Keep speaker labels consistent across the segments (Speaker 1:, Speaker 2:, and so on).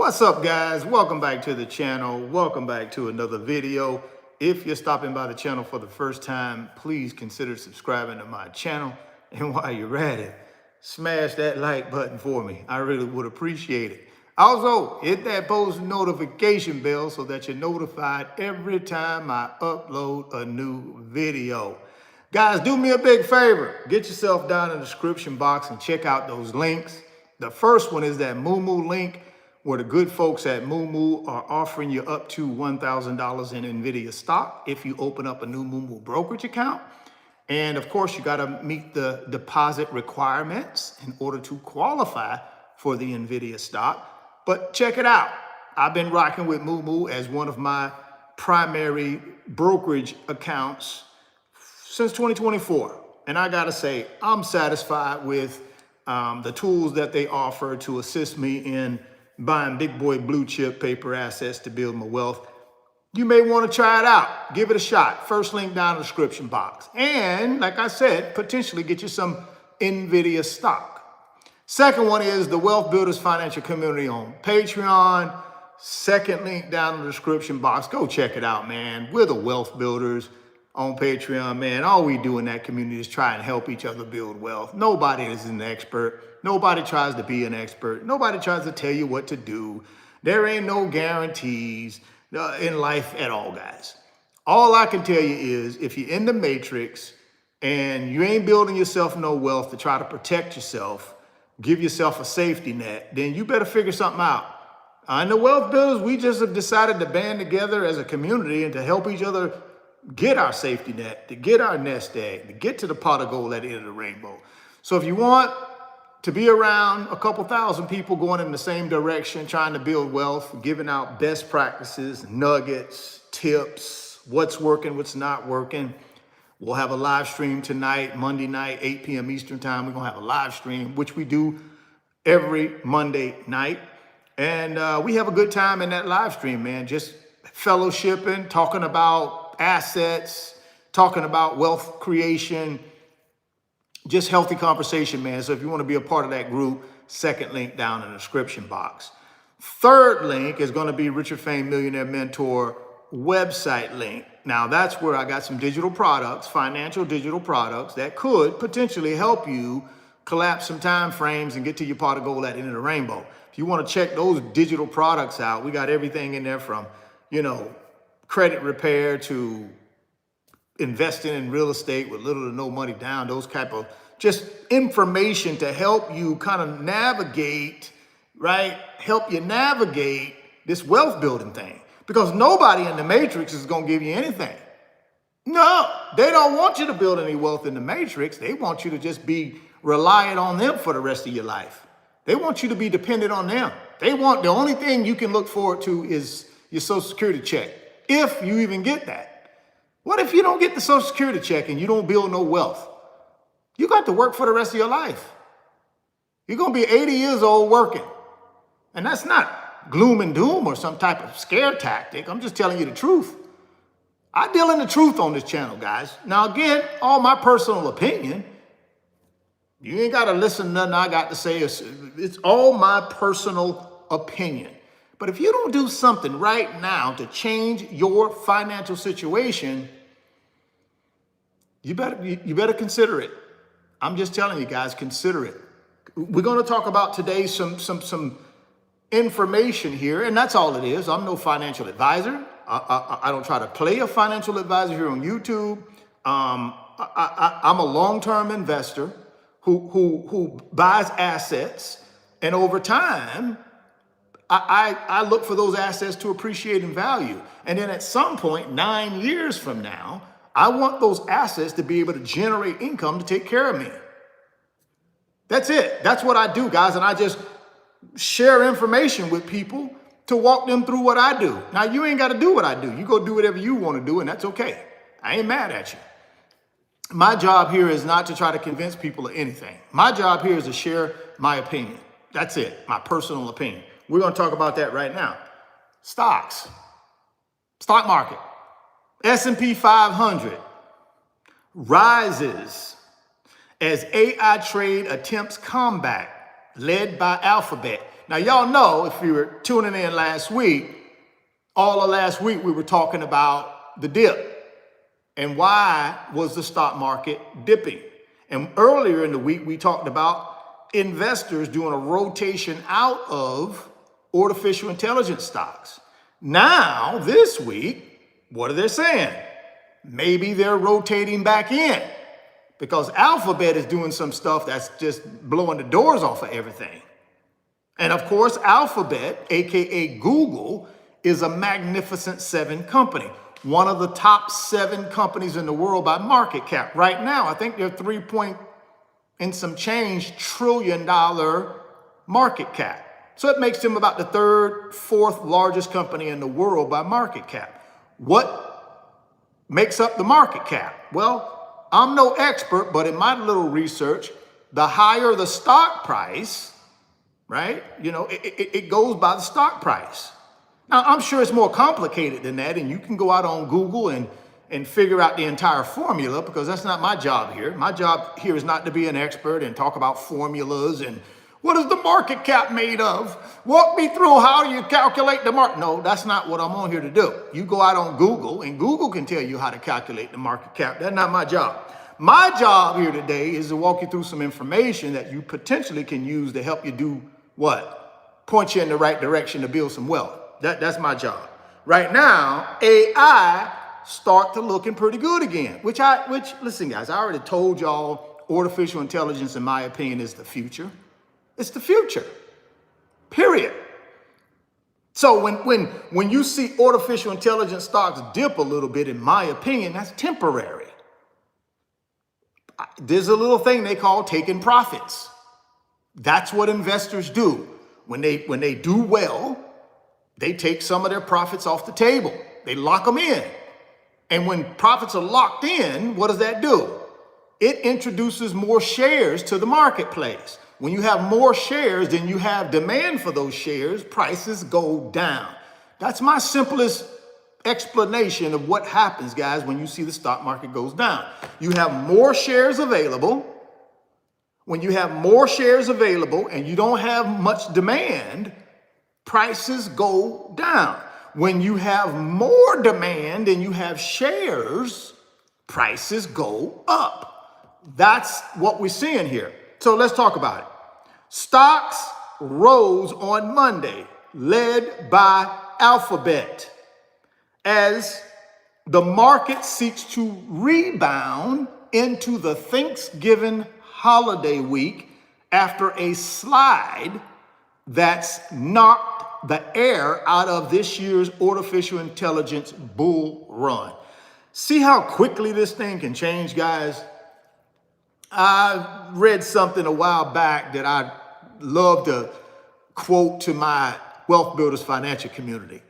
Speaker 1: What's up, guys? Welcome back to the channel. Welcome back to another video. If you're stopping by the channel for the first time, please consider subscribing to my channel. And while you're at it, smash that like button for me. I really would appreciate it. Also, hit that post notification bell so that you're notified every time I upload a new video. Guys, do me a big favor. Get yourself down in the description box and check out those links. The first one is that Moo link, where the good folks at Moo are offering you up to $1,000 in NVIDIA stock if you open up a new Moo brokerage account. And of course, you got to meet the deposit requirements in order to qualify for the NVIDIA stock. But check it out. I've been rocking with Moo as one of my primary brokerage accounts since 2024. And I got to say, I'm satisfied with the tools that they offer to assist me in buying big boy blue chip paper assets to build my wealth. You may want to try it out. Give it a shot. First link down in the description box. And like I said, potentially get you some NVIDIA stock. Second one is the Wealth Builders Financial Community on Patreon. Second link down in the description box. Go check it out, man. We're the Wealth Builders on Patreon, man. All we do in that community is try and help each other build wealth. Nobody is an expert. Nobody tries to be an expert. Nobody tries to tell you what to do. There ain't no guarantees in life at all, guys. All I can tell you is if you're in the matrix and you ain't building yourself no wealth to try to protect yourself, give yourself a safety net, then you better figure something out. In the Wealth Builders, we just have decided to band together as a community and to help each other get our safety net, to get our nest egg, to get to the pot of gold at the end of the rainbow. So if you want to be around a couple thousand people going in the same direction, trying to build wealth, giving out best practices, nuggets, tips, what's working, what's not working. We'll have a live stream tonight, Monday night, 8 p.m. Eastern time. We're going to have a live stream, which we do every Monday night. And we have a good time in that live stream, man. Just fellowshipping, talking about assets, talking about wealth creation, just healthy conversation, man. So if you want to be a part of that group, second link down in the description box. Third link is going to be Richard Fame Millionaire Mentor website link. Now that's where I got some digital products, financial digital products that could potentially help you collapse some time frames and get to your pot of gold at the end of the rainbow. If you want to check those digital products out, we got everything in there from, credit repair to investing in real estate with little to no money down, those type of just information to help you kind of navigate, right? Help you navigate this wealth building thing, because nobody in the matrix is going to give you anything. No, they don't want you to build any wealth in the matrix. They want you to just be reliant on them for the rest of your life. They want you to be dependent on them. The only thing you can look forward to is your Social Security check, if you even get that. What if you don't get the Social Security check and you don't build no wealth? You got to work for the rest of your life. You're going to be 80 years old working. And that's not gloom and doom or some type of scare tactic. I'm just telling you the truth. I deal in the truth on this channel, guys. Now, again, all my personal opinion. You ain't got to listen to nothing I got to say. It's all my personal opinion. But if you don't do something right now to change your financial situation, you better consider it. I'm just telling you guys, consider it. We're going to talk about today some information here, and that's all it is. I'm no financial advisor. I don't try to play a financial advisor here on YouTube. I'm a long-term investor who buys assets, and over time, I look for those assets to appreciate in value. And then at some point, 9 years from now, I want those assets to be able to generate income to take care of me. That's it. That's what I do, guys. And I just share information with people to walk them through what I do. Now, you ain't got to do what I do. You go do whatever you want to do, and that's okay. I ain't mad at you. My job here is not to try to convince people of anything. My job here is to share my opinion. That's it, my personal opinion. We're going to talk about that right now. Stocks, stock market, S&P 500 rises as AI trade attempts comeback led by Alphabet. Now, y'all know, if you were tuning in last week, all of last week we were talking about the dip and why was the stock market dipping. And earlier in the week, we talked about investors doing a rotation out of artificial intelligence stocks. Now, this week, what are they saying? Maybe they're rotating back in because Alphabet is doing some stuff that's just blowing the doors off of everything. And of course, Alphabet, AKA Google, is a magnificent 7 company, one of the top 7 companies in the world by market cap. Right now, I think they're 3 point and some change trillion dollar market cap. So it makes them about the 3rd, 4th largest company in the world by market cap. What makes up the market cap? Well, I'm no expert, but in my little research, the higher the stock price, right? You know, it goes by the stock price. Now, I'm sure it's more complicated than that, and you can go out on Google and figure out the entire formula, because that's not my job here. My job here is not to be an expert and talk about formulas and what is the market cap made of? Walk me through how you calculate the market. No, that's not what I'm on here to do. You go out on Google, and Google can tell you how to calculate the market cap. That's not my job. My job here today is to walk you through some information that you potentially can use to help you do what? Point you in the right direction to build some wealth. That's my job. Right now, AI start to looking pretty good again, which listen guys, I already told y'all artificial intelligence, in my opinion, is the future. It's the future, period. So when you see artificial intelligence stocks dip a little bit, in my opinion, that's temporary. There's a little thing they call taking profits. That's what investors do. When they do well, they take some of their profits off the table. They lock them in. And when profits are locked in, what does that do? It introduces more shares to the marketplace. When you have more shares, then you have demand for those shares, prices go down. That's my simplest explanation of what happens, guys, when you see the stock market goes down. You have more shares available. When you have more shares available and you don't have much demand, prices go down. When you have more demand and you have shares, prices go up. That's what we're seeing here. So let's talk about it. Stocks rose on Monday, led by Alphabet, as the market seeks to rebound into the Thanksgiving holiday week after a slide that's knocked the air out of this year's artificial intelligence bull run. See how quickly this thing can change, guys? I read something a while back that I love to quote to my Wealth Builders financial community.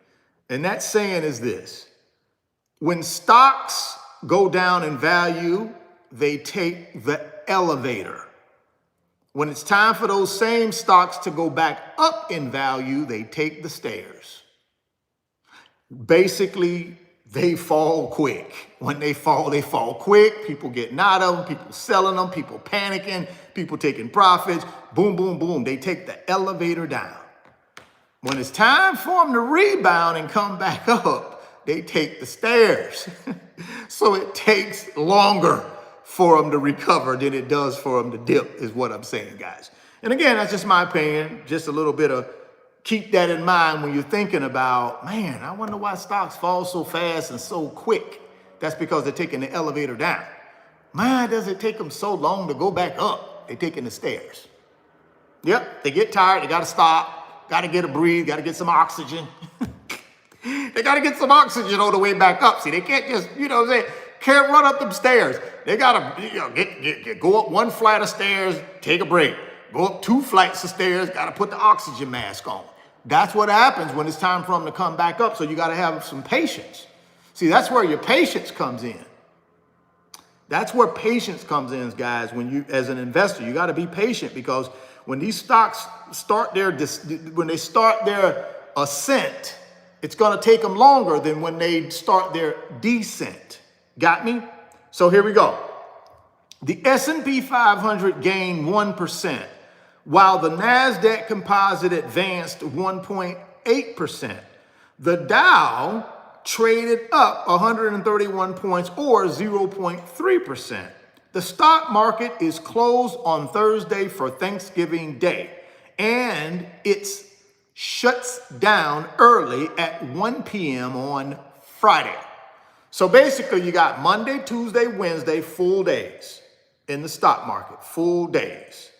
Speaker 1: And that saying is this: when stocks go down in value, they take the elevator. When it's time for those same stocks to go back up in value, they take the stairs. Basically, they fall quick. When they fall quick. People getting out of them, people selling them, people panicking, people taking profits. Boom, boom, boom. They take the elevator down. When it's time for them to rebound and come back up, they take the stairs. So it takes longer for them to recover than it does for them to dip, is what I'm saying, guys. And again, that's just my opinion. Just a little bit of keep that in mind when you're thinking about, man, I wonder why stocks fall so fast and so quick. That's because they're taking the elevator down. Why does it take them so long to go back up? They're taking the stairs. Yep, they get tired, they gotta stop, gotta get a breathe, gotta get some oxygen. They gotta get some oxygen on the way back up. See, they can't just, you know what I'm saying, can't run up them stairs. They gotta go up one flight of stairs, take a break. Go up 2 flights of stairs, gotta put the oxygen mask on. That's what happens when it's time for them to come back up. So you gotta have some patience. See, that's where your patience comes in. That's where patience comes in, guys. When you, as an investor, you gotta be patient, because when these stocks start their ascent, it's gonna take them longer than when they start their descent. Got me? So here we go. The S&P 500 gained 1%, while the NASDAQ composite advanced 1.8%. The Dow traded up 131 points or 0.3%. The stock market is closed on Thursday for Thanksgiving Day, and it shuts down early at 1 p.m. on Friday. So basically you got Monday, Tuesday, Wednesday, full days in the stock market, full days.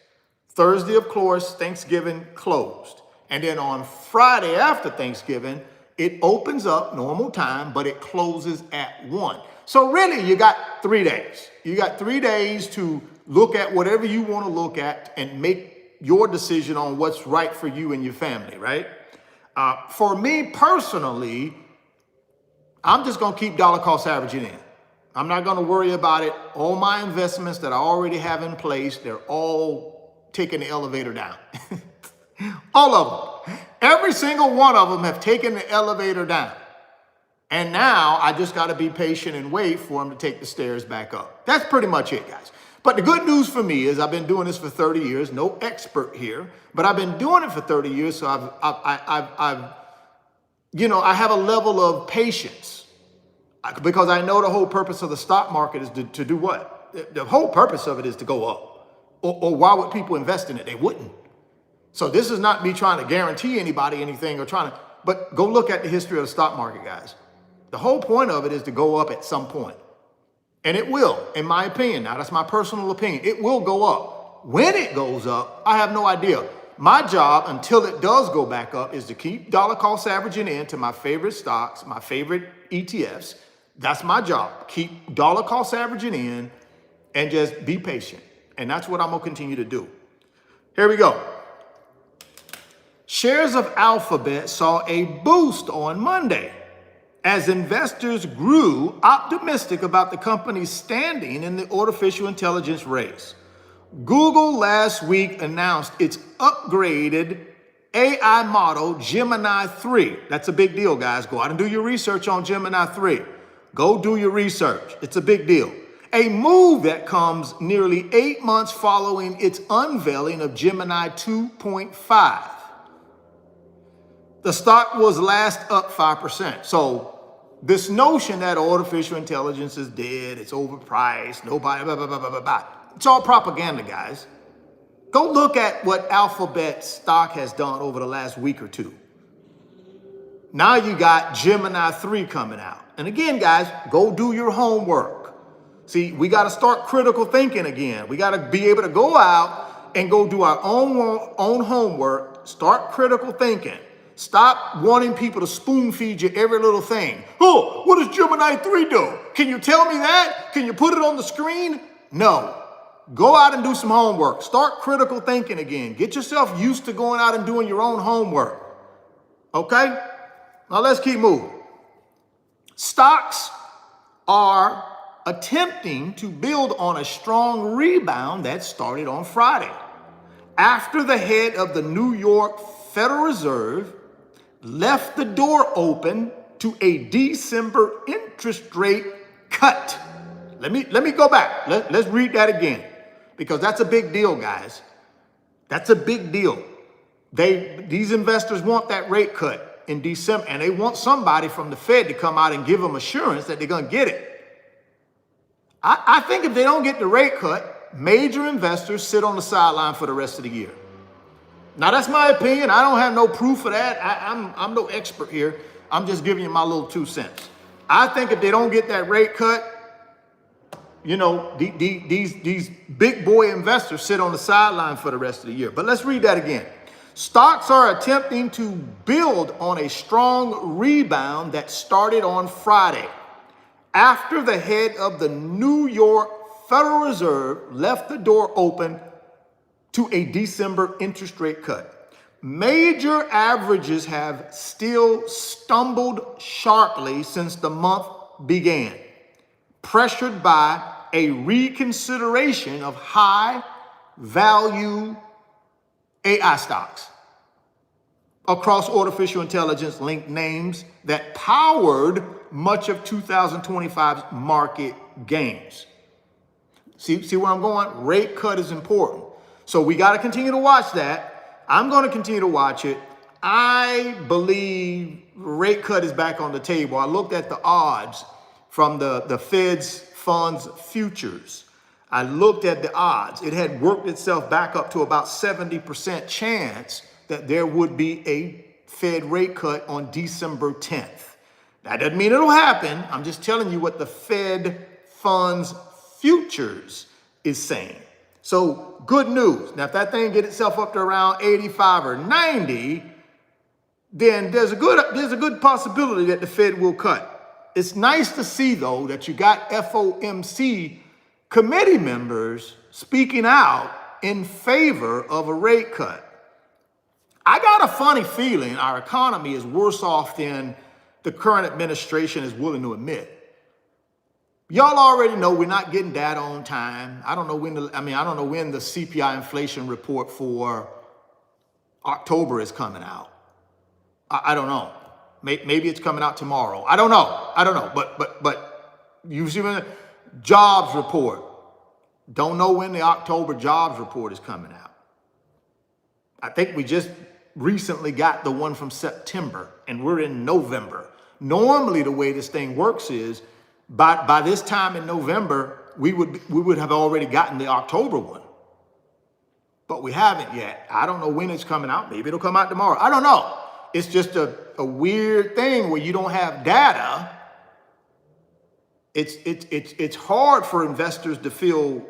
Speaker 1: Thursday, of course, Thanksgiving closed. And then on Friday after Thanksgiving, it opens up normal time, but it closes at 1. So really, you got 3 days. You got 3 days to look at whatever you want to look at and make your decision on what's right for you and your family, right? For me personally, I'm just going to keep dollar cost averaging in. I'm not going to worry about it. All my investments that I already have in place, they're all taking the elevator down. All of them. Every single one of them have taken the elevator down. And now I just got to be patient and wait for them to take the stairs back up. That's pretty much it, guys. But the good news for me is I've been doing this for 30 years. No expert here, but I've been doing it for 30 years. So I have a level of patience because I know the whole purpose of the stock market is to do what? The whole purpose of it is to go up. Or why would people invest in it? They wouldn't. So this is not me trying to guarantee anybody anything but go look at the history of the stock market, guys. The whole point of it is to go up at some point. And it will, in my opinion. Now, that's my personal opinion. It will go up. When it goes up, I have no idea. My job, until it does go back up, is to keep dollar cost averaging into my favorite stocks, my favorite ETFs. That's my job. Keep dollar cost averaging in and just be patient. And that's what I'm going to continue to do. Here we go. Shares of Alphabet saw a boost on Monday as investors grew optimistic about the company's standing in the artificial intelligence race. Google last week announced its upgraded AI model, Gemini 3. That's a big deal, guys. Go out and do your research on Gemini 3. Go do your research. It's a big deal. A move that comes nearly 8 months following its unveiling of Gemini 2.5. The stock was last up 5%. So this notion that artificial intelligence is dead, it's overpriced, nobody, blah, blah, blah, blah, blah, blah. It's all propaganda, guys. Go look at what Alphabet stock has done over the last week or two. Now you got Gemini 3 coming out. And again, guys, go do your homework. See, we got to start critical thinking again. We got to be able to go out and go do our own homework, start critical thinking. Stop wanting people to spoon feed you every little thing. Oh, what does Gemini 3 do? Can you tell me that? Can you put it on the screen? No. Go out and do some homework. Start critical thinking again. Get yourself used to going out and doing your own homework. Okay? Now let's keep moving. Stocks are attempting to build on a strong rebound that started on Friday, after the head of the New York Federal Reserve left the door open to a December interest rate cut. Let me go back. Let's read that again, because that's a big deal, guys. That's a big deal. These investors want that rate cut in December, and they want somebody from the Fed to come out and give them assurance that they're going to get it. I think if they don't get the rate cut, major investors sit on the sideline for the rest of the year. Now, that's my opinion. I don't have no proof of that. I'm no expert here. I'm just giving you my little 2 cents. I think if they don't get that rate cut, these big boy investors sit on the sideline for the rest of the year. But let's read that again. Stocks are attempting to build on a strong rebound that started on Friday, after the head of the New York Federal Reserve left the door open to a December interest rate cut. Major averages have still stumbled sharply since the month began, pressured by a reconsideration of high-value AI stocks across artificial intelligence-linked names that powered much of 2025's market gains. See where I'm going? Rate cut is important. So we got to continue to watch that. I'm going to continue to watch it. I believe rate cut is back on the table. I looked at the odds from the Fed's funds futures. I looked at the odds. It had worked itself back up to about 70% chance that there would be a Fed rate cut on December 10th. That doesn't mean it'll happen. I'm just telling you what the Fed funds futures is saying. So good news. Now, if that thing get itself up to around 85 or 90, then there's a good possibility that the Fed will cut. It's nice to see, though, that you got FOMC committee members speaking out in favor of a rate cut. I got a funny feeling our economy is worse off than the current administration is willing to admit. Y'all already know we're not getting data on time. I don't know when the CPI inflation report for October is coming out. I don't know. Maybe it's coming out tomorrow. I don't know. But you see when the jobs report. Don't know when the October jobs report is coming out. I think we just recently got the one from September and we're in November. Normally the way this thing works is by this time in November, we would have already gotten the October one. But we haven't yet. I don't know when it's coming out. Maybe it'll come out tomorrow. I don't know. It's just a weird thing where you don't have data. It's hard for investors to feel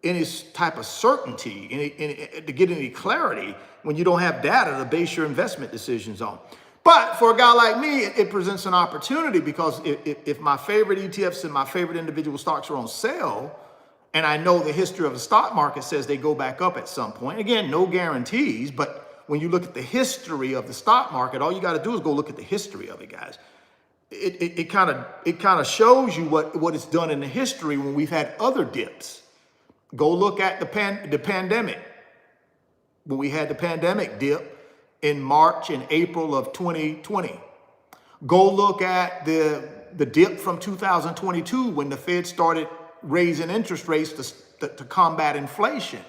Speaker 1: any type of certainty, to get any clarity when you don't have data to base your investment decisions on. But for a guy like me, it presents an opportunity because if my favorite ETFs and my favorite individual stocks are on sale, and I know the history of the stock market says they go back up at some point. Again, no guarantees, but when you look at the history of the stock market, all you got to do is go look at the history of it, guys. It kind of shows you what it's done in the history when we've had other dips. Go look at the pandemic. When we had the pandemic dip in March and April of 2020. Go look at the dip from 2022 when the Fed started raising interest rates to combat inflation.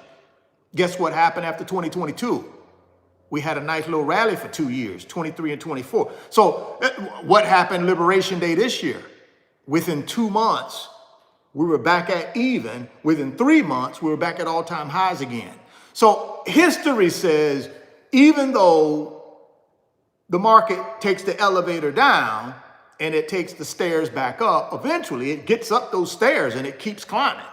Speaker 1: Guess what happened after 2022? We had a nice little rally for 2 years, 23 and 24. So what happened Liberation Day this year? Within 2 months, we were back at even. Within 3 months, we were back at all-time highs again. So history says, even though the market takes the elevator down and it takes the stairs back up, eventually it gets up those stairs and it keeps climbing.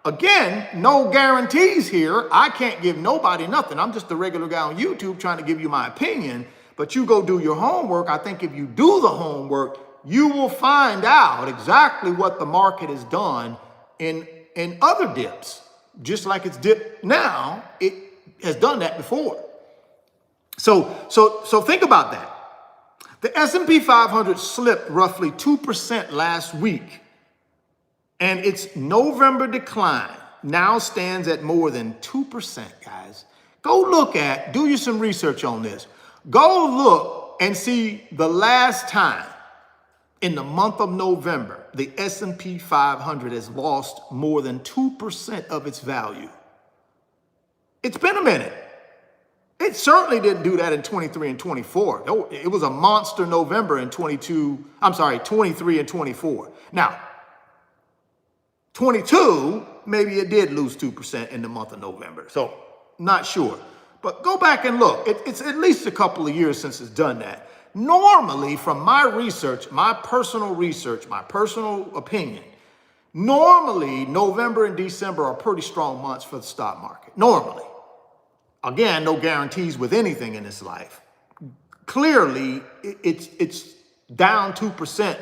Speaker 1: Again, no guarantees here. I can't give nobody nothing. I'm just a regular guy on YouTube trying to give you my opinion, but you go do your homework. I think if you do the homework, you will find out exactly what the market has done in other dips. Just like it's dipped now, it has done that before. So think about that. The S&P 500 slipped roughly 2% last week, and its November decline now stands at more than 2%, guys. Do you some research on this. Go look and see the last time in the month of November, the S&P 500 has lost more than 2% of its value. It's been a minute. It certainly didn't do that in 23 and 24. It was a monster November in 23 and 24. Now, 22, maybe it did lose 2% in the month of November. So, not sure. But go back and look. It's at least a couple of years since it's done that. Normally, from my research, my personal opinion, normally November and December are pretty strong months for the stock market. Normally. Again, no guarantees with anything in this life. Clearly, it's down 2%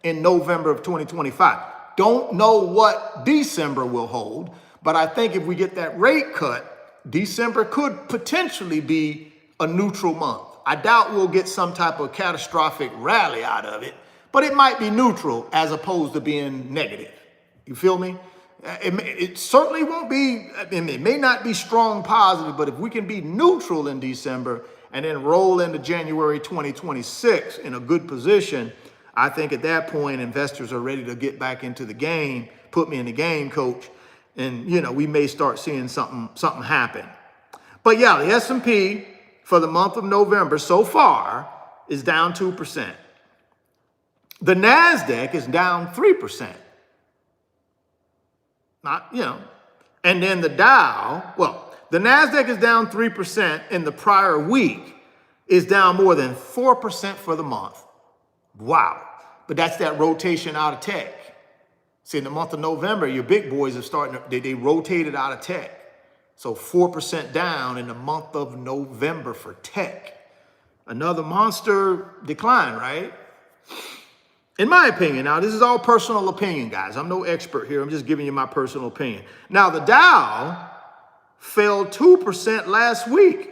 Speaker 1: in November of 2025. Don't know what December will hold, but I think if we get that rate cut, December could potentially be a neutral month. I doubt we'll get some type of catastrophic rally out of it, but it might be neutral as opposed to being negative. You feel me? It certainly won't be, it may not be strong positive, but if we can be neutral in December and then roll into January 2026 in a good position, I think at that point, investors are ready to get back into the game. Put me in the game, coach. And, we may start seeing something happen. But yeah, the S&P for the month of November so far is down 2%. The NASDAQ is down 3%. And then the Dow, the NASDAQ is down 3% in the prior week, is down more than 4% for the month. Wow. But that's that rotation out of tech. See, in the month of November, your big boys are starting to, they rotated out of tech. So 4% down in the month of November for tech. Another monster decline, right? In my opinion, now this is all personal opinion, guys. I'm no expert here. I'm just giving you my personal opinion. Now, the Dow fell 2% last week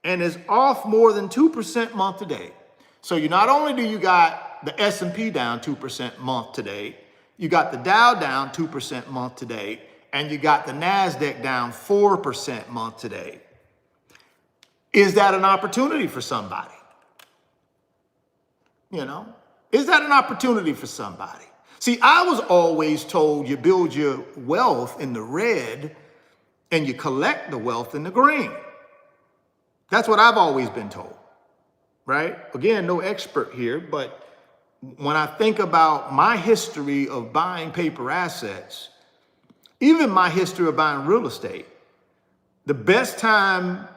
Speaker 1: and is off more than 2% month to date. So you not only do you got the S&P down 2% month to date, you got the Dow down 2% month to date, and you got the NASDAQ down 4% month to date. Is that an opportunity for somebody? Is that an opportunity for somebody? See, I was always told you build your wealth in the red and you collect the wealth in the green. That's what I've always been told, right? Again, no expert here, but when I think about my history of buying paper assets, even my history of buying real estate, the best time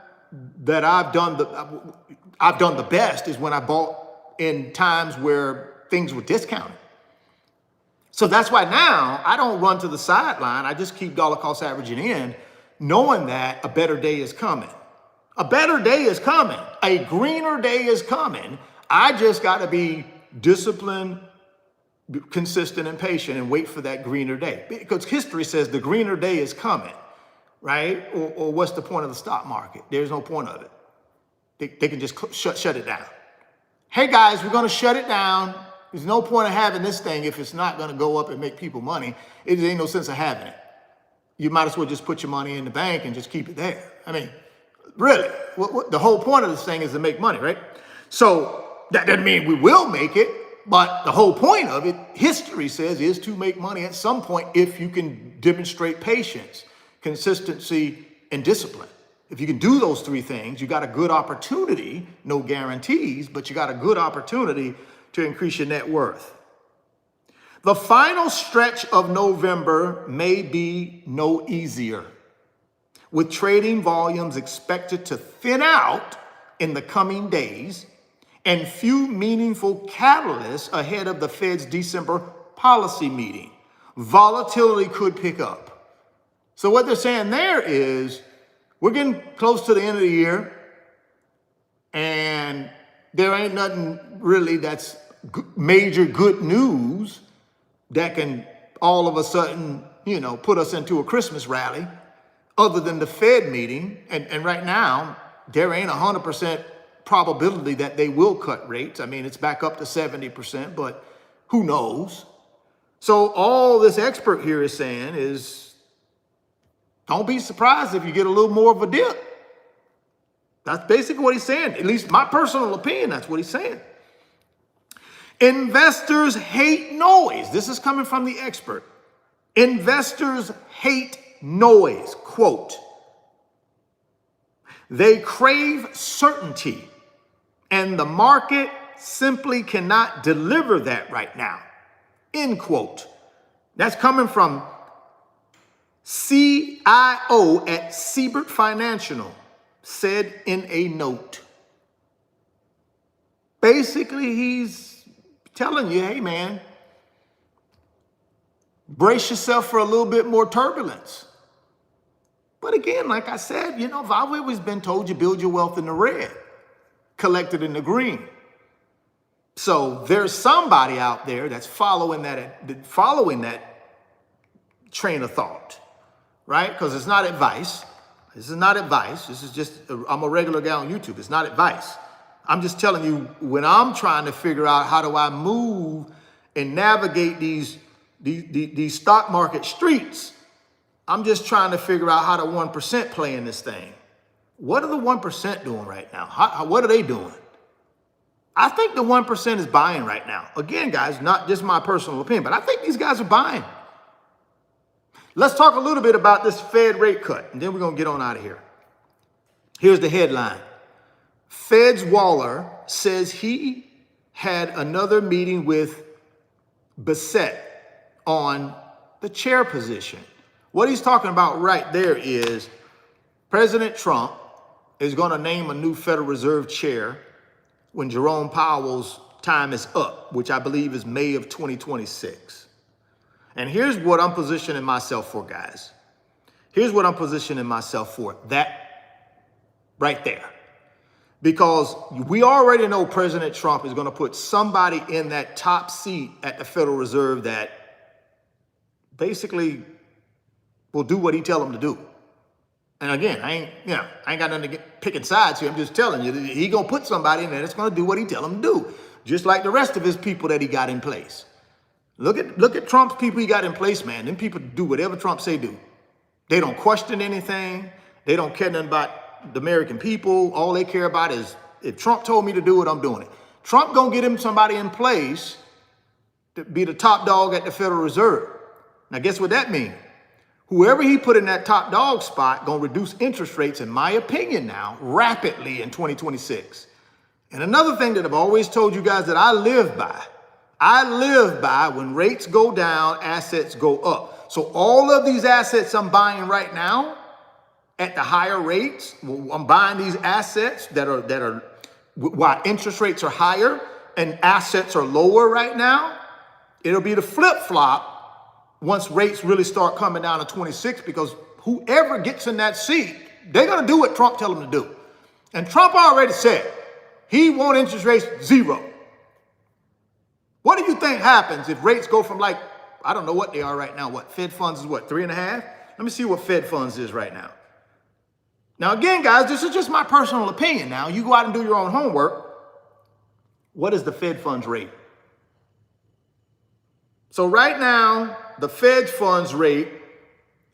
Speaker 1: that I've done the best is when I bought in times where things were discounted. So that's why now I don't run to the sideline. I just keep dollar cost averaging in, knowing that a better day is coming. A better day is coming. A greener day is coming. I just got to be disciplined, consistent, and patient and wait for that greener day. Because history says the greener day is coming, right? Or what's the point of the stock market? There's no point of it. They can just shut it down. Hey guys, we're going to shut it down. There's no point of having this thing if it's not going to go up and make people money. It ain't no sense of having it. You might as well just put your money in the bank and just keep it there. I mean, really, the whole point of this thing is to make money, right? So that doesn't mean we will make it, but the whole point of it, history says, is to make money at some point if you can demonstrate patience, consistency, and discipline. If you can do those three things, you got a good opportunity, no guarantees, but you got a good opportunity to increase your net worth. The final stretch of November may be no easier, with trading volumes expected to thin out in the coming days and few meaningful catalysts ahead of the Fed's December policy meeting. Volatility could pick up. So what they're saying there is, we're getting close to the end of the year, and there ain't nothing really that's major good news that can all of a sudden, put us into a Christmas rally other than the Fed meeting. And right now, there ain't 100% probability that they will cut rates. I mean, it's back up to 70%, but who knows? So all this expert here is saying is, don't be surprised if you get a little more of a dip. That's basically what he's saying. At least my personal opinion, that's what he's saying. Investors hate noise. This is coming from the expert. Investors hate noise. Quote, they crave certainty, and the market simply cannot deliver that right now. End quote. That's coming from CIO at Siebert Financial, said in a note. Basically, he's telling you, hey man, brace yourself for a little bit more turbulence. But again, like I said, I've always been told you build your wealth in the red, collect it in the green. So there's somebody out there that's following that train of thought. Right? Because it's not advice. This is not advice. This is just, I'm a regular guy on YouTube. It's not advice. I'm just telling you, when I'm trying to figure out how do I move and navigate these stock market streets, I'm just trying to figure out how the 1% play in this thing. What are the 1% doing right now? What are they doing? I think the 1% is buying right now. Again, guys, not just my personal opinion, but I think these guys are buying. Let's talk a little bit about this Fed rate cut, and then we're going to get on out of here. Here's the headline. Fed's Waller says he had another meeting with Bissett on the chair position. What he's talking about right there is President Trump is going to name a new Federal Reserve chair when Jerome Powell's time is up, which I believe is May of 2026. And here's what I'm positioning myself for, guys. Here's what I'm positioning myself for. That right there. Because we already know President Trump is going to put somebody in that top seat at the Federal Reserve that basically will do what he tell them to do. And again, I ain't got nothing to get picking sides here. I'm just telling you, he gonna put somebody in there that's gonna do what he tell him to do, just like the rest of his people that he got in place. Look at Trump's people he got in place, man. Them people do whatever Trump say do. They don't question anything. They don't care nothing about the American people. All they care about is, if Trump told me to do it, I'm doing it. Trump gonna get him somebody in place to be the top dog at the Federal Reserve. Now, guess what that means? Whoever he put in that top dog spot gonna reduce interest rates, in my opinion now, rapidly in 2026. And another thing that I've always told you guys that I live by, when rates go down, assets go up. So all of these assets I'm buying right now at the higher rates, I'm buying these assets that are while interest rates are higher and assets are lower right now. It'll be the flip-flop once rates really start coming down to 26, because whoever gets in that seat, they're going to do what Trump tell them to do. And Trump already said he wants interest rates zero. What do you think happens if rates go from, like, I don't know what they are right now. What, Fed funds is what, 3.5? Let me see what Fed funds is right now. Now, again, guys, this is just my personal opinion now. You go out and do your own homework. What is the Fed funds rate? So right now, the Fed funds rate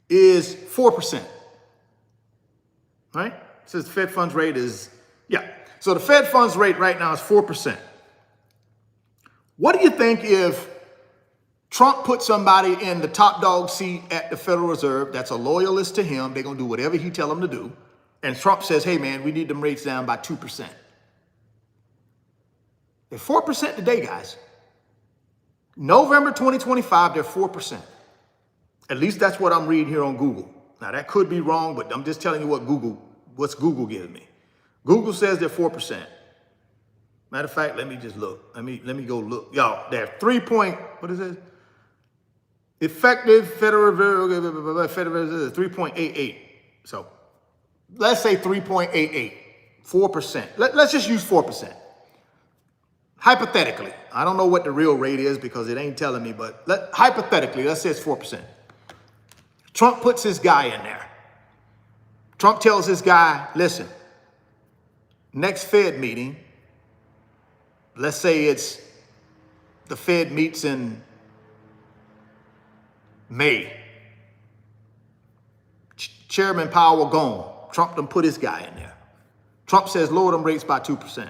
Speaker 1: is 4%. Right? It says the Fed funds rate is, yeah. So the Fed funds rate right now is 4%. What do you think if Trump put somebody in the top dog seat at the Federal Reserve that's a loyalist to him? They're going to do whatever he tell them to do. And Trump says, hey, man, we need them rates down by 2%. They're 4% today, guys. November 2025, they're 4%. At least that's what I'm reading here on Google. Now, that could be wrong, but I'm just telling you what's Google giving me. Google says they're 4%. Matter of fact, let me just look. Let me go look. Y'all, they're 3.88. Effective Federal Reserve, 3.88. So let's say 3.88, 4%. Let's just use 4%. Hypothetically, I don't know what the real rate is because it ain't telling me, but hypothetically, let's say it's 4%. Trump puts his guy in there. Trump tells his guy, listen, next Fed meeting, let's say it's the Fed meets in May. Chairman Powell gone. Trump done put his guy in there. Trump says lower them rates by 2%.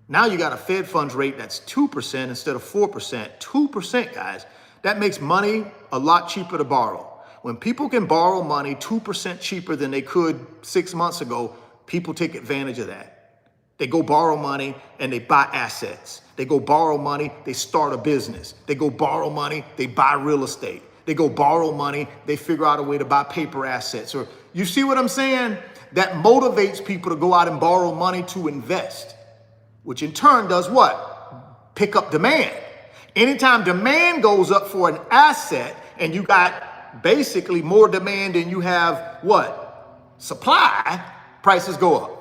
Speaker 1: Now you got a Fed funds rate that's 2% instead of 4%. 2%, guys. That makes money a lot cheaper to borrow. When people can borrow money 2% cheaper than they could 6 months ago, people take advantage of that. They go borrow money and they buy assets. They go borrow money, they start a business. They go borrow money, they buy real estate. They go borrow money, they figure out a way to buy paper assets. Or you see what I'm saying? That motivates people to go out and borrow money to invest, which in turn does what? Pick up demand. Anytime demand goes up for an asset and you got basically more demand than you have what? Supply, prices go up.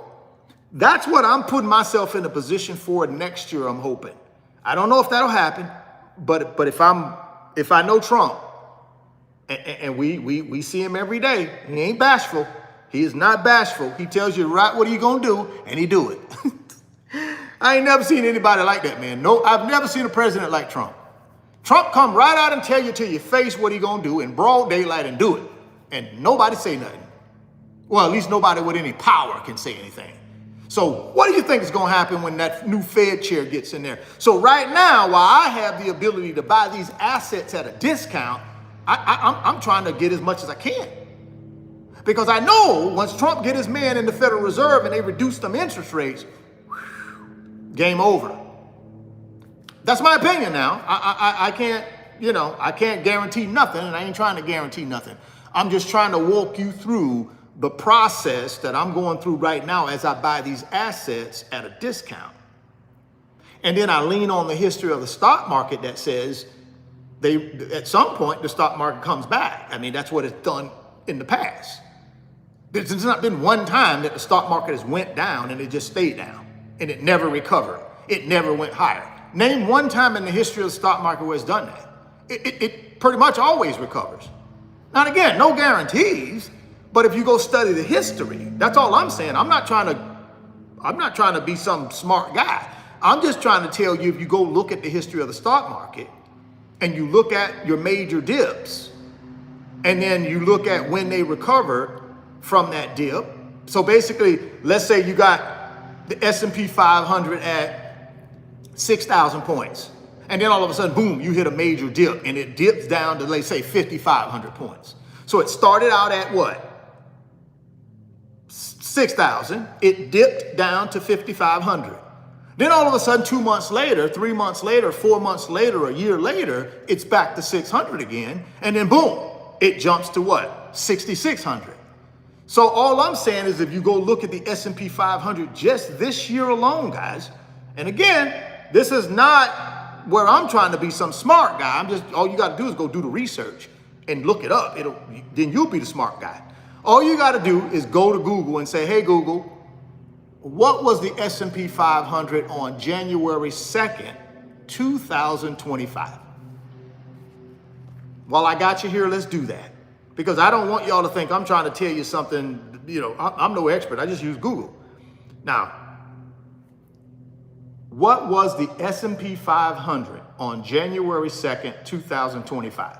Speaker 1: That's what I'm putting myself in a position for next year, I'm hoping. I don't know if that'll happen, but if I know Trump, and we see him every day, he ain't bashful. He is not bashful. He tells you right what are you gonna do, and he do it. I ain't never seen anybody like that, man. No, I've never seen a president like Trump. Trump come right out and tell you to your face what he gonna do in broad daylight and do it. And nobody say nothing. Well, at least nobody with any power can say anything. So what do you think is gonna happen when that new Fed chair gets in there? So right now, while I have the ability to buy these assets at a discount, I'm trying to get as much as I can. Because I know once Trump get his man in the Federal Reserve and they reduce them interest rates, game over. That's my opinion now. I can't, I can't guarantee nothing, and I ain't trying to guarantee nothing. I'm just trying to walk you through the process that I'm going through right now as I buy these assets at a discount. And then I lean on the history of the stock market that says at some point, the stock market comes back. I mean, that's what it's done in the past. There's not been one time that the stock market has went down and it just stayed down and it never recovered. It never went higher. Name one time in the history of the stock market where it's done that. It pretty much always recovers. Now, again, no guarantees, but if you go study the history, that's all I'm saying. I'm not trying to be some smart guy. I'm just trying to tell you, if you go look at the history of the stock market and you look at your major dips, and then you look at when they recovered from that dip. So basically, let's say you got the S&P 500 at 6,000 points. And then all of a sudden, boom, you hit a major dip and it dips down to, let's say, 5,500 points. So it started out at what? 6,000. It dipped down to 5,500. Then all of a sudden, 2 months later, 3 months later, 4 months later, a year later, it's back to 600 again. And then boom, it jumps to what? 6,600. So all I'm saying is if you go look at the S&P 500 just this year alone, guys, and again, this is not where I'm trying to be some smart guy. All you got to do is go do the research and look it up. Then you'll be the smart guy. All you got to do is go to Google and say, hey, Google, what was the S&P 500 on January 2nd, 2025? While I got you here, let's do that. Because I don't want y'all to think I'm trying to tell you something, I'm no expert. I just use Google. Now, what was the S&P 500 on January 2nd, 2025?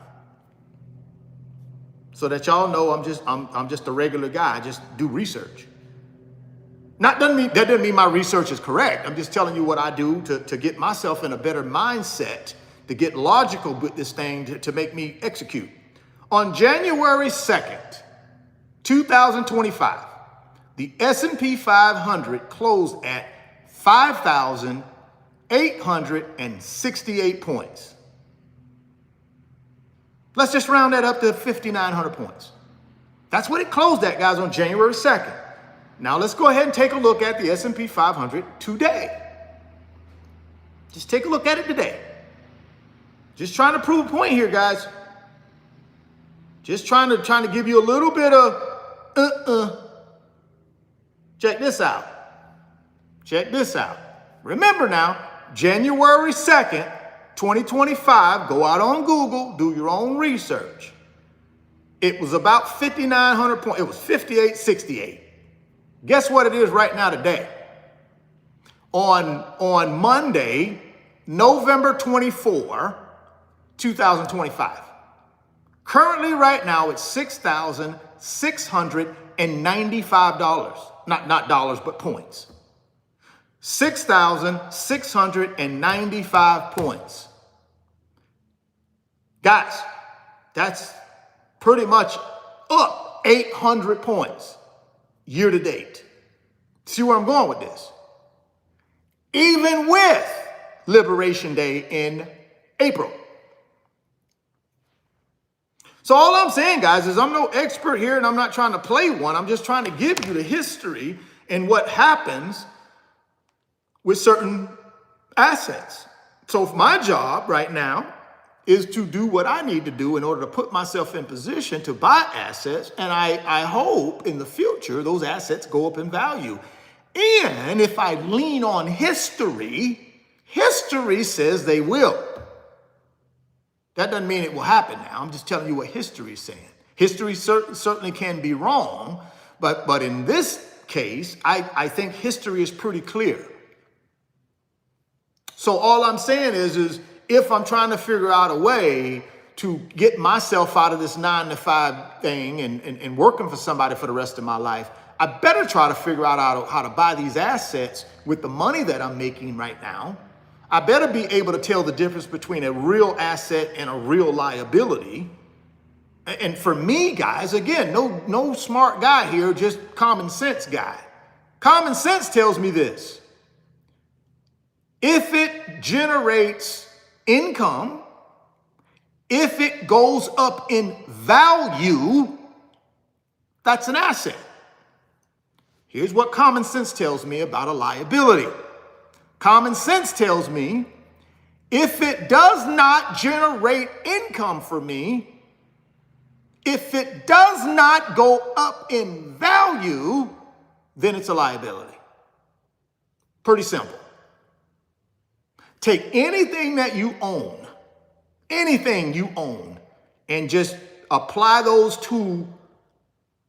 Speaker 1: So that y'all know I'm just a regular guy. I just do research. That doesn't mean my research is correct. I'm just telling you what I do to get myself in a better mindset, to get logical with this thing, to make me execute. On January 2nd, 2025, the S&P 500 closed at 5,868 points. Let's just round that up to 5,900 points. That's what it closed at, guys, on January 2nd. Now let's go ahead and take a look at the S&P 500 today. Just take a look at it today. Just trying to prove a point here, guys. Just trying to give you a little bit of Check this out. Check this out. Remember now, January 2nd, 2025, go out on Google, do your own research. It was about 5,900 points. It was 5,868. Guess what it is right now today? On Monday, November 24, 2025. Currently, right now, it's $6,695. Not dollars, but points. 6,695 points. Guys, that's pretty much up 800 points year to date. See where I'm going with this? Even with Liberation Day in April. So all I'm saying, guys, is I'm no expert here and I'm not trying to play one. I'm just trying to give you the history and what happens with certain assets. So my job right now is to do what I need to do in order to put myself in position to buy assets. And I hope in the future those assets go up in value. And if I lean on history, history says they will. That doesn't mean it will happen now. I'm just telling you what history is saying. History certainly can be wrong, but in this case, I think history is pretty clear. So all I'm saying is if I'm trying to figure out a way to get myself out of this 9-to-5 thing and working for somebody for the rest of my life, I better try to figure out how to buy these assets with the money that I'm making right now. I better be able to tell the difference between a real asset and a real liability. And for me, guys, again, no smart guy here, just common sense guy. Common sense tells me this. If it generates income, if it goes up in value, that's an asset. Here's what common sense tells me about a liability. Common sense tells me if it does not generate income for me, if it does not go up in value, then it's a liability. Pretty simple. Take anything you own, and just apply those two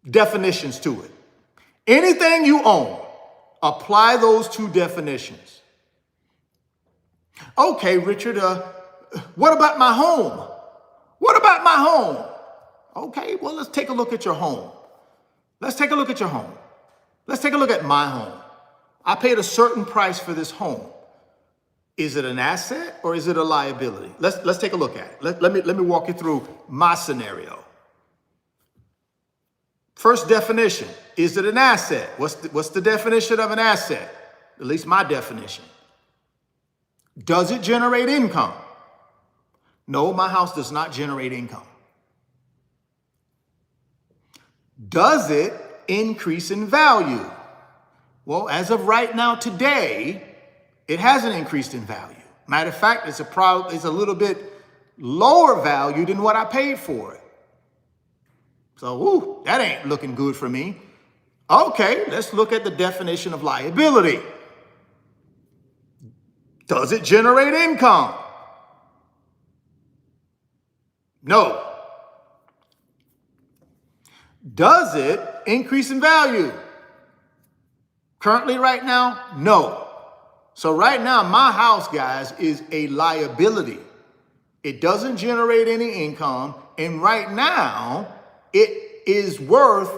Speaker 1: definitions to it. Anything you own, apply those two definitions. Okay, Richard, what about my home? What about my home? Okay, well, let's take a look at your home. Let's take a look at your home. Let's take a look at my home. I paid a certain price for this home. Is it an asset or is it a liability? Let's take a look at it. Let me walk you through my scenario. First definition, is it an asset? What's the definition of an asset? At least my definition. Does it generate income? No, my house does not generate income. Does it increase in value? Well, as of right now, today, it hasn't increased in value. Matter of fact, it's a little bit lower value than what I paid for it. So, that ain't looking good for me. Okay, let's look at the definition of liability. Does it generate income? No. Does it increase in value? Currently, right now, no. So right now, my house, guys, is a liability. It doesn't generate any income. And right now, it is worth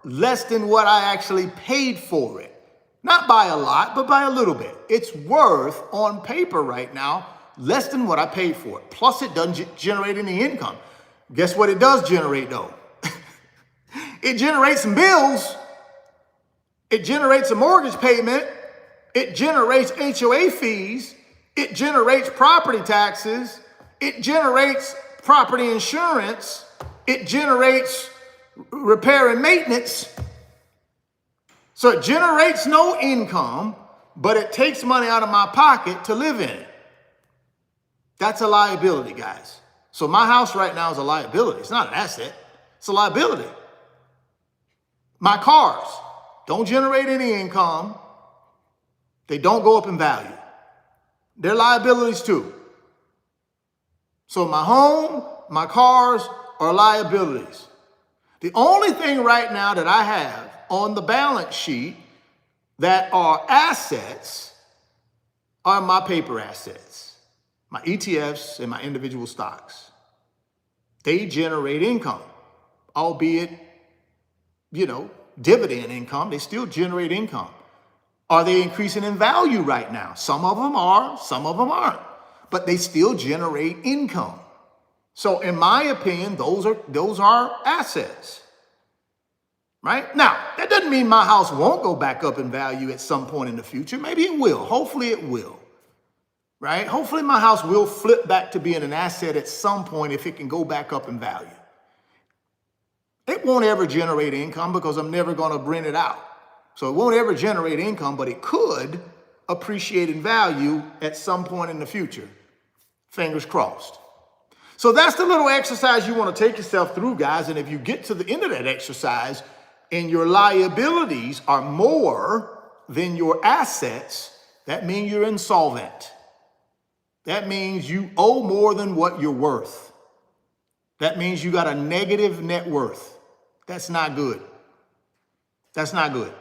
Speaker 1: less than what I actually paid for it. Not by a lot, but by a little bit. It's worth, on paper right now, less than what I paid for it. Plus, it doesn't generate any income. Guess what it does generate, though? It generates some bills. It generates a mortgage payment. It generates HOA fees. It generates property taxes. It generates property insurance. It generates repair and maintenance. So it generates no income, but it takes money out of my pocket to live in it. That's a liability, guys. So my house right now is a liability. It's not an asset. It's a liability. My cars don't generate any income. They don't go up in value. They're liabilities too. So my home, my cars are liabilities. The only thing right now that I have on the balance sheet that are assets are my paper assets, my ETFs and my individual stocks. They generate income, albeit, dividend income. They still generate income. Are they increasing in value right now? Some of them are, some of them aren't, but they still generate income. So in my opinion, those are assets, right? Now, that doesn't mean my house won't go back up in value at some point in the future. Maybe it will. Hopefully it will, right? Hopefully my house will flip back to being an asset at some point if it can go back up in value. It won't ever generate income because I'm never going to rent it out. So it won't ever generate income, but it could appreciate in value at some point in the future. Fingers crossed. So that's the little exercise you want to take yourself through, guys. And if you get to the end of that exercise and your liabilities are more than your assets, that means you're insolvent. That means you owe more than what you're worth. That means you got a negative net worth. That's not good. That's not good.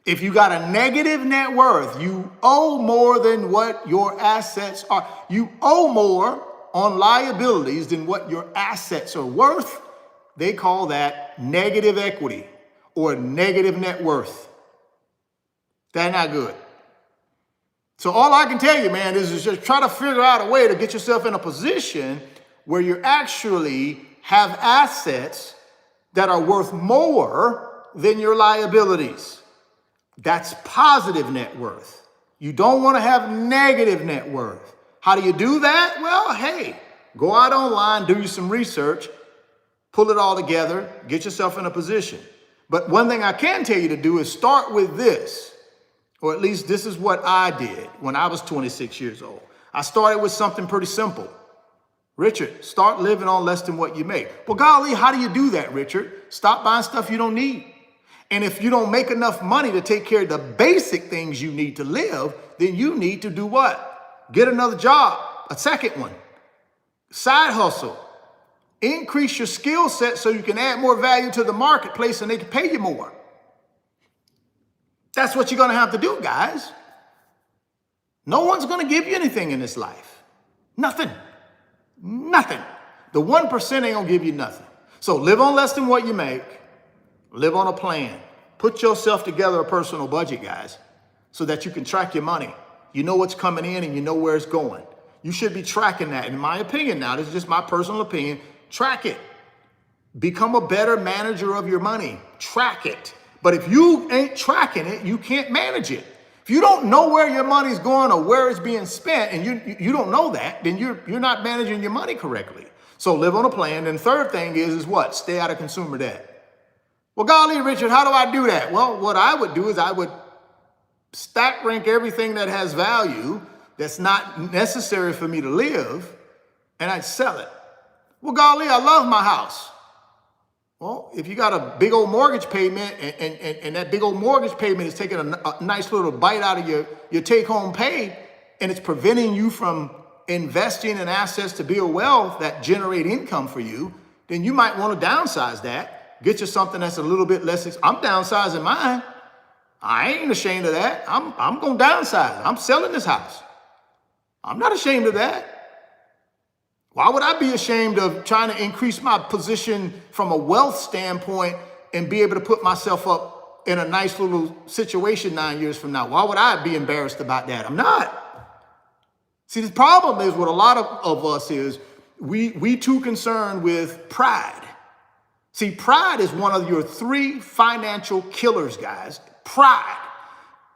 Speaker 1: If you got a negative net worth, you owe more than what your assets are. You owe more on liabilities than what your assets are worth. They call that negative equity or negative net worth. That's not good. So all I can tell you, man, is just try to figure out a way to get yourself in a position where you're actually have assets that are worth more than your liabilities. That's positive net worth. You don't want to have negative net worth. How do you do that? Well, hey, go out online, do you some research, pull it all together, get yourself in a position. But one thing I can tell you to do is start with this, or at least this is what I did when I was 26 years old. I started with something pretty simple. Richard, start living on less than what you make. Well, golly, how do you do that, Richard? Stop buying stuff you don't need. And if you don't make enough money to take care of the basic things you need to live, then you need to do what? Get another job, a second one. Side hustle. Increase your skill set so you can add more value to the marketplace and they can pay you more. That's what you're going to have to do, guys. No one's going to give you anything in this life. Nothing. Nothing. The 1% ain't going to give you nothing. So live on less than what you make. Live on a plan. Put yourself together a personal budget, guys, so that you can track your money. You know what's coming in and you know where it's going. You should be tracking that. In my opinion now, this is just my personal opinion, track it. Become a better manager of your money. Track it. But if you ain't tracking it, you can't manage it. If you don't know where your money's going or where it's being spent, and you don't know that, then you're not managing your money correctly. So live on a plan. And third thing is what? Stay out of consumer debt. Well, golly, Richard, how do I do that? Well, what I would do is I would stack rank everything that has value that's not necessary for me to live, and I'd sell it. Well, golly, I love my house. Well, if you got a big old mortgage payment and that big old mortgage payment is taking a nice little bite out of your take-home pay, and it's preventing you from investing in assets to build wealth that generate income for you, then you might want to downsize that. Get you something that's a little bit less. I'm downsizing mine. I ain't ashamed of that. I'm going to downsize. I'm selling this house. I'm not ashamed of that. Why would I be ashamed of trying to increase my position from a wealth standpoint and be able to put myself up in a nice little situation 9 years from now? Why would I be embarrassed about that? I'm not. See, the problem is with a lot of us is we too concerned with pride. See, pride is one of your 3 financial killers, guys. Pride.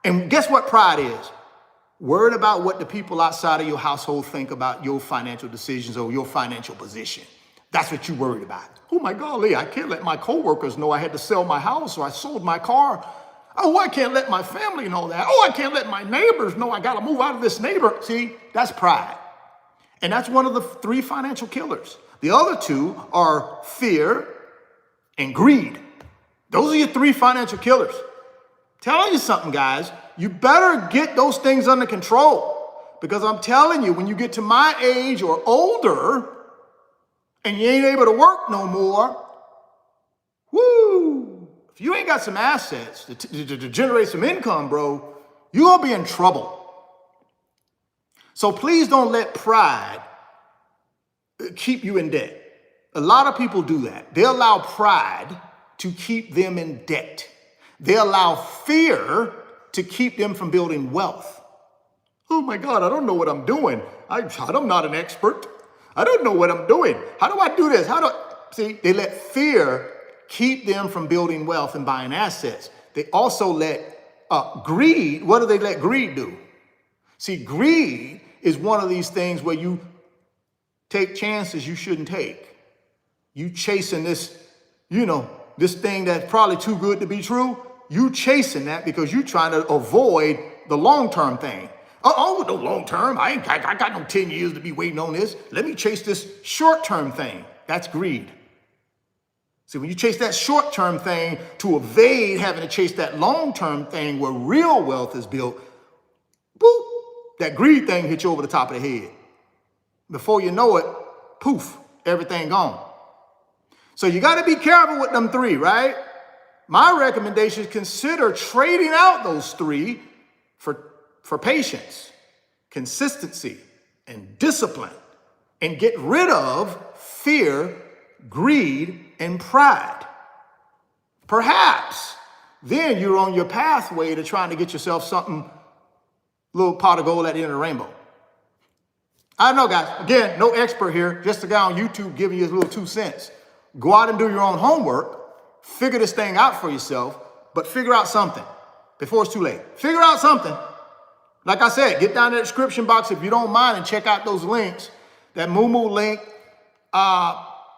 Speaker 1: And guess what pride is? Worried about what the people outside of your household think about your financial decisions or your financial position. That's what you're worried about. Oh my golly, I can't let my coworkers know I had to sell my house or I sold my car. Oh, I can't let my family know that. Oh, I can't let my neighbors know I got to move out of this neighborhood. See, that's pride. And that's one of the 3 financial killers. The other 2 are fear and greed. Those are your 3 financial killers. Telling you something, guys, you better get those things under control, because I'm telling you, when you get to my age or older and you ain't able to work no more, whoo, if you ain't got some assets to generate some income, bro, you're going to be in trouble. So please don't let pride keep you in debt. A lot of people do that. They allow pride to keep them in debt. They allow fear to keep them from building wealth. Oh my God, I don't know what I'm doing. I'm not an expert. I don't know what I'm doing. How do I do this? See, they let fear keep them from building wealth and buying assets. They also let greed. What do they let greed do? See, greed is one of these things where you take chances you shouldn't take. You chasing this, this thing that's probably too good to be true. You chasing that because you trying to avoid the long-term thing. Oh, no long-term. I got no 10 years to be waiting on this. Let me chase this short-term thing. That's greed. See, when you chase that short-term thing to evade having to chase that long-term thing where real wealth is built, boop, that greed thing hits you over the top of the head. Before you know it, poof, everything gone. So you got to be careful with them 3, right? My recommendation is consider trading out those 3 for patience, consistency, and discipline, and get rid of fear, greed, and pride. Perhaps then you're on your pathway to trying to get yourself something, little pot of gold at the end of the rainbow. I don't know, guys. Again, no expert here, just a guy on YouTube giving you his little 2 cents. Go out and do your own homework, figure this thing out for yourself, but figure out something before it's too late. Figure out something. Like I said, get down to the description box if you don't mind and check out those links. That Moomoo link,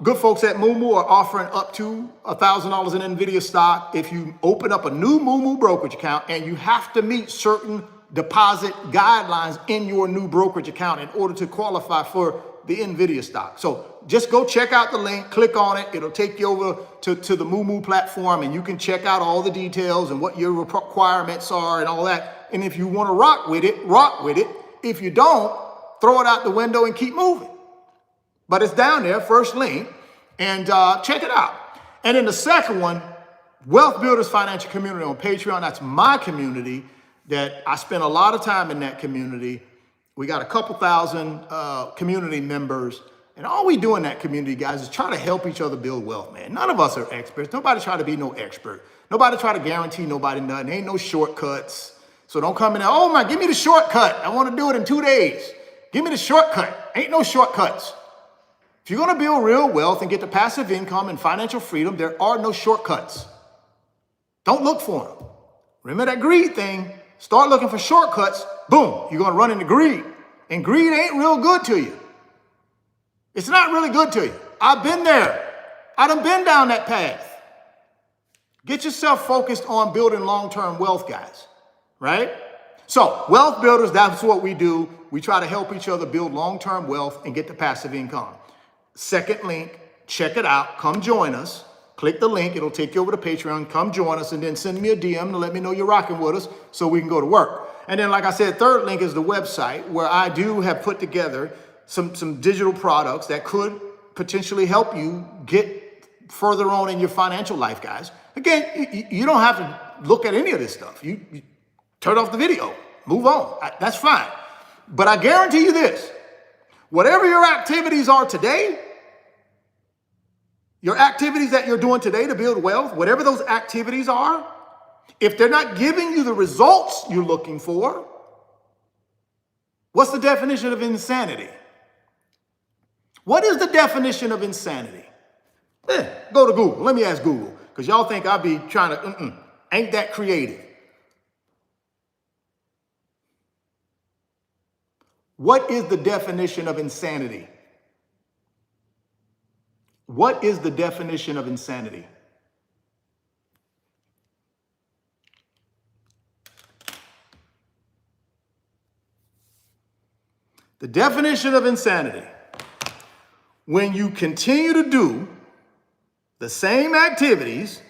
Speaker 1: good folks at Moomoo are offering up to $1,000 in NVIDIA stock if you open up a new Moomoo brokerage account, and you have to meet certain deposit guidelines in your new brokerage account in order to qualify for the NVIDIA stock. So just go check out the link, click on it. It'll take you over to the Moomoo platform, and you can check out all the details and what your requirements are and all that. And if you want to rock with it, rock with it. If you don't, throw it out the window and keep moving. But it's down there, first link, and check it out. And then the second one, Wealth Builders Financial Community on Patreon. That's my community that I spend a lot of time in that community. We got a couple thousand community members. And all we do in that community, guys, is try to help each other build wealth, man. None of us are experts. Nobody try to be no expert. Nobody try to guarantee nobody nothing. Ain't no shortcuts. So don't come in there, oh my, give me the shortcut. I want to do it in 2 days. Give me the shortcut. Ain't no shortcuts. If you're going to build real wealth and get the passive income and financial freedom, there are no shortcuts. Don't look for them. Remember that greed thing? Start looking for shortcuts. Boom, you're going to run into greed. And greed ain't real good to you. It's not really good to you. I've been there. I done been down that path. Get yourself focused on building long-term wealth, guys. Right? So, Wealth Builders, that's what we do. We try to help each other build long-term wealth and get the passive income. Second link, check it out. Come join us. Click the link. It'll take you over to Patreon. Come join us, and then send me a DM to let me know you're rocking with us so we can go to work. And then, like I said, third link is the website, where I do have put together some digital products that could potentially help you get further on in your financial life, guys. Again, you don't have to look at any of this stuff. You turn off the video, move on. That's fine. But I guarantee you this, whatever your activities are today, your activities that you're doing today to build wealth, whatever those activities are, if they're not giving you the results you're looking for, what's the definition of insanity? What is the definition of insanity? Go to Google. Let me ask Google, because y'all think I'll be trying to, ain't that creative. What is the definition of insanity? What is the definition of insanity? The definition of insanity: when you continue to do the same activities,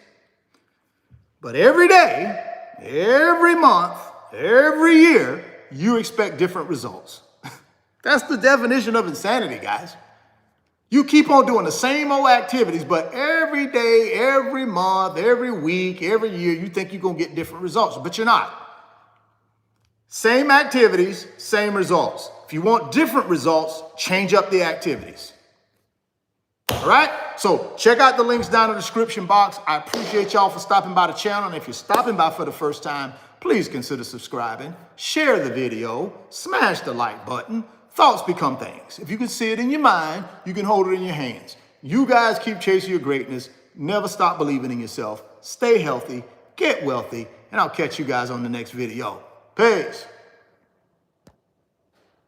Speaker 1: but every day, every month, every year, you expect different results. That's the definition of insanity, guys. You keep on doing the same old activities, but every day, every month, every week, every year, you think you're going to get different results, but you're not. Same activities, same results. If you want different results, change up the activities. All right? So check out the links down in the description box. I appreciate y'all for stopping by the channel. And if you're stopping by for the first time, please consider subscribing, share the video, smash the like button. Thoughts become things. If you can see it in your mind, you can hold it in your hands. You guys keep chasing your greatness. Never stop believing in yourself. Stay healthy, get wealthy, and I'll catch you guys on the next video. Peace.